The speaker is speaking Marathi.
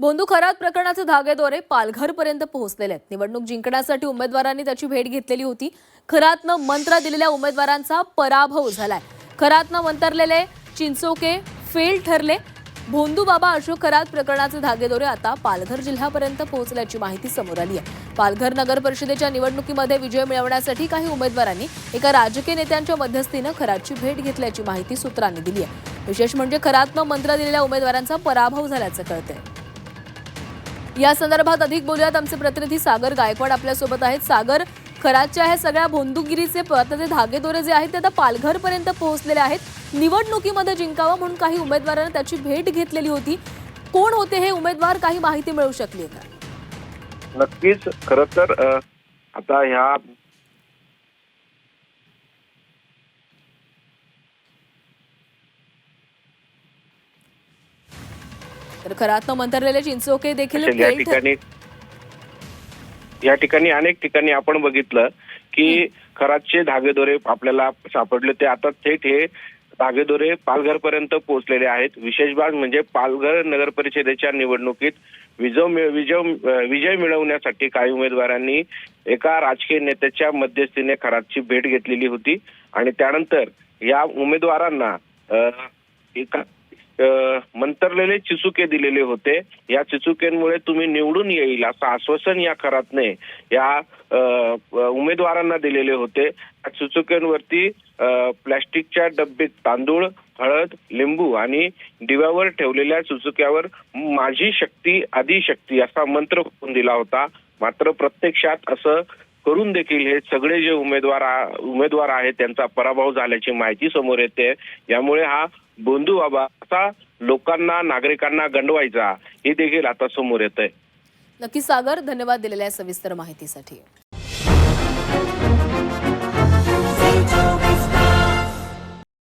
बोंदू खरात प्रकरणाचे धागेदोरे पालघरपर्यंत पोहोचलेले आहेत। निवडणूक जिंकण्यासाठी उमेदवारांनी त्याची भेट घेतलेली होती। खरातनं मंत्र दिलेल्या उमेदवारांचा पराभव झालाय। खरातनं मंतरलेले चिंचोके फेल ठरले। भोंदू बाबा अशोक खरात प्रकरणाचे धागेदोरे आता पालघर जिल्ह्यापर्यंत पोहोचल्याची माहिती समोर आली आहे। पालघर नगर परिषदेच्या निवडणुकीमध्ये विजय मिळवण्यासाठी काही उमेदवारांनी एका राजकीय नेत्यांच्या मध्यस्थीने खरातची भेट घेतल्याची माहिती सूत्रांनी दिली आहे। विशेष म्हणजे खरातनं मंत्र दिलेल्या उमेदवारांचा पराभव झाल्याचं कळतंय। या संदर्भात अधिक बोलूयात, आमचे प्रतिनिधी सागर गायकवाड आपल्या सोबत आहेत। सागर, खरातच्या ह्या सगळ्या भोंदूगिरीचे ते धागेदोरे जे आहेत ते आता पालघरपर्यंत पोहोचलेले आहेत। निवडणुकीमध्ये जिंकावं म्हणून काही उमेदवारांनी त्याची भेट घेतलेली होती। कोण होते हे उमेदवार, काही माहिती मिळू शकली का? नक्कीच, खरं तर आता ह्या तर खरातनं मंतरलेले चिंचोके देखील फेल या ठिकाणी अनेक ठिकाणी आपण बघितलं की खरातचे धागेदोरे आपल्याला सापडले। ते आता थेट हे धागेदोरे पालघरपर्यंत पोहोचलेले आहेत। विशेष बाब म्हणजे पालघर नगर परिषदेच्या निवडणुकीत विजय मिळवण्यासाठी काही उमेदवारांनी एका राजकीय नेत्याच्या मध्यस्थीने खरातची भेट घेतलेली होती आणि त्यानंतर या उमेदवारांना एका मंतरलेले चिचुके दिलेले होते। या चिचुकेंमुळे तुम्ही निवडून येईल असं आश्वासन या खरातने या उमेदवारांना दिलेले होते। चिचुकेंवरती प्लास्टिकच्या डब्यात तांदूळ, हळद, लिंबू आणि दिव्यावर ठेवलेल्या चिचुक्यावर माझी शक्ती आदिशक्ती असा मंत्र दिला होता। मात्र प्रत्यक्षात असं करून देखील हे सगळे जे उमेदवार आहेत त्यांचा पराभव झाल्याची माहिती समोर येते। यामुळे हा बोंदू बाबा असा लोकांना, नागरिकांना गंडवायचा हे देखील आता समोर येतंय। नक्की सागर, धन्यवाद दिलेल्या सविस्तर माहितीसाठी।